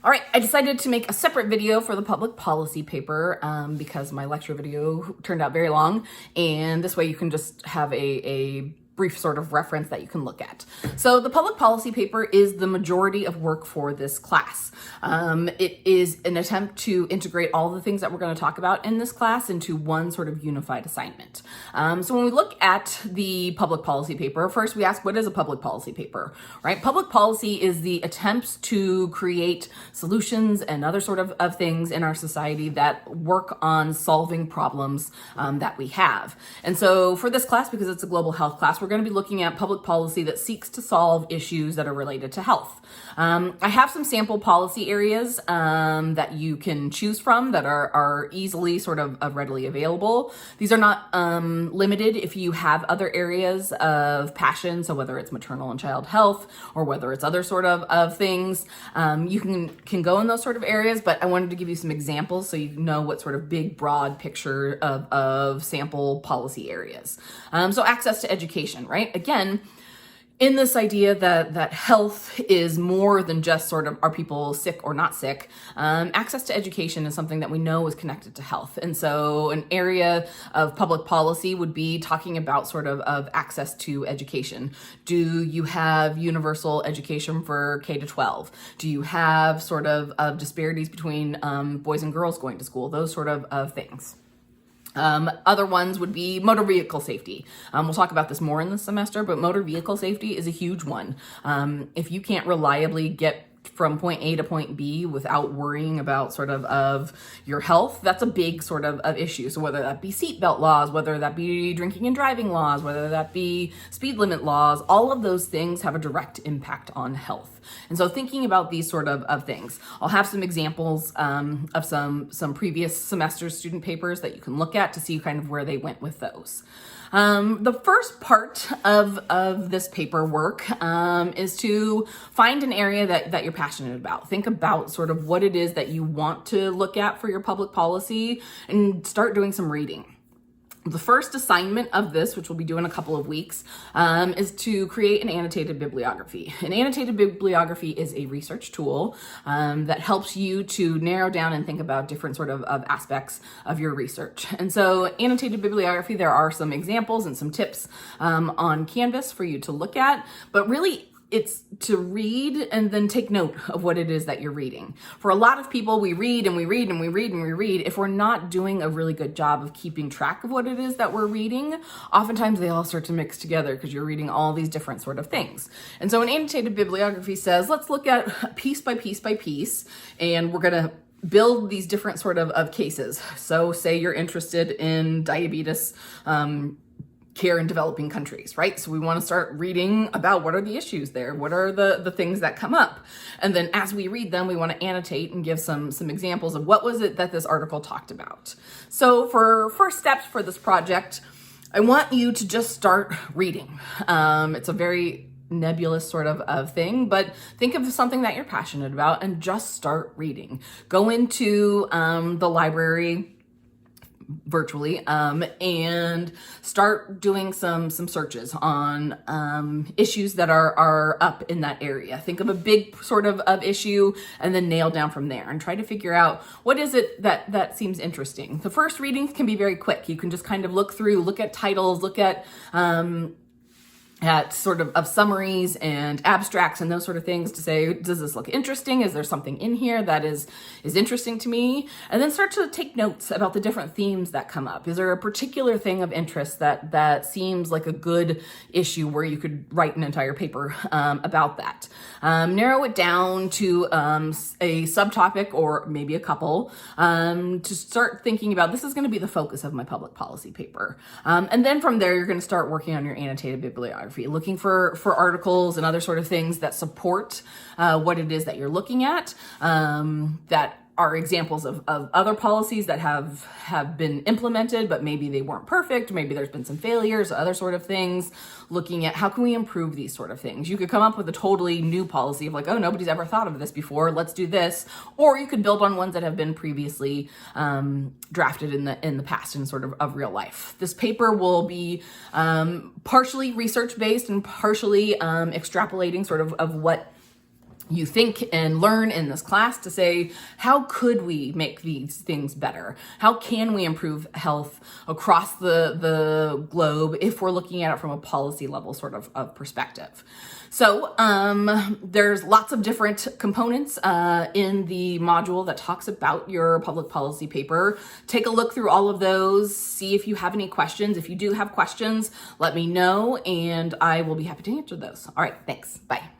All right, I decided to make a separate video for the public policy paper because my lecture video turned out very long, and this way you can just have a brief sort of reference that you can look at. So the public policy paper is the majority of work for this class. It is an attempt to integrate all the things that we're going to talk about in this class into one sort of unified assignment. So when we look at the public policy paper, first we ask, what is a public policy paper, right? Public policy is the attempts to create solutions and other sort of things in our society that work on solving problems that we have. And so for this class, because it's a global health class, we're going to be looking at public policy that seeks to solve issues that are related to health. I have some sample policy areas that you can choose from that are easily sort of readily available. These are not limited if you have other areas of passion, so whether it's maternal and child health or whether it's other sort of things, you can go in those sort of areas, but I wanted to give you some examples so you know what sort of big, broad picture of sample policy areas. So access to education, right? Again, in this idea that health is more than just sort of are people sick or not sick, access to education is something that we know is connected to health. And so an area of public policy would be talking about sort of access to education. Do you have universal education for K to 12? Do you have sort of disparities between boys and girls going to school? Those sort of things. Other ones would be motor vehicle safety. We'll talk about this more in the semester, but motor vehicle safety is a huge one. If you can't reliably get from point A to point B without worrying about sort of your health, that's a big sort of issue. So whether that be seatbelt laws, whether that be drinking and driving laws, whether that be speed limit laws, all of those things have a direct impact on health. And so thinking about these sort of things, I'll have some examples of some previous semester student papers that you can look at to see kind of where they went with those. The first part of this paperwork is to find an area that you're passionate about. Think about sort of what it is that you want to look at for your public policy and start doing some reading. The first assignment of this, which we'll be doing a couple of weeks, is to create an annotated bibliography. An annotated bibliography is a research tool that helps you to narrow down and think about different sort of aspects of your research. And so annotated bibliography, there are some examples and some tips on Canvas for you to look at, but really it's to read and then take note of what it is that you're reading. For a lot of people, we read and we read and we read and we read. If we're not doing a really good job of keeping track of what it is that we're reading, oftentimes they all start to mix together because you're reading all these different sort of things. And so an annotated bibliography says, let's look at piece by piece by piece, and we're going to build these different sort of cases. So say you're interested in diabetes, care in developing countries, right? So we want to start reading about what are the issues there, what are the things that come up. And then as we read them, we want to annotate and give some examples of what was it that this article talked about. So for first steps for this project, I want you to just start reading. It's a very nebulous sort of thing, but think of something that you're passionate about and just start reading. Go into the library virtually and start doing some searches on issues that are up in that area. Think of a big sort of issue and then nail down from there and try to figure out what is it that seems interesting. The first readings can be very quick. You can just kind of look through, look at titles, look at sort of summaries and abstracts and those sort of things to say, does this look interesting? Is there something in here that is interesting to me? And then start to take notes about the different themes that come up. Is there a particular thing of interest that seems like a good issue where you could write an entire paper about that? Narrow it down to a subtopic or maybe a couple to start thinking about, this is going to be the focus of my public policy paper. And then from there, you're going to start working on your annotated bibliography. Looking for articles and other sort of things that support what it is that you're looking at, that are examples of other policies that have been implemented, but maybe they weren't perfect. Maybe there's been some failures, other sort of things, looking at how can we improve these sort of things. You could come up with a totally new policy of like, oh, nobody's ever thought of this before, let's do this. Or you could build on ones that have been previously drafted in the past in sort of real life. This paper will be partially research-based and partially extrapolating sort of what you think and learn in this class to say, how could we make these things better? How can we improve health across the globe if we're looking at it from a policy level sort of perspective? So there's lots of different components in the module that talks about your public policy paper. Take a look through all of those, see if you have any questions. If you do have questions, let me know and I will be happy to answer those. All right, thanks. Bye.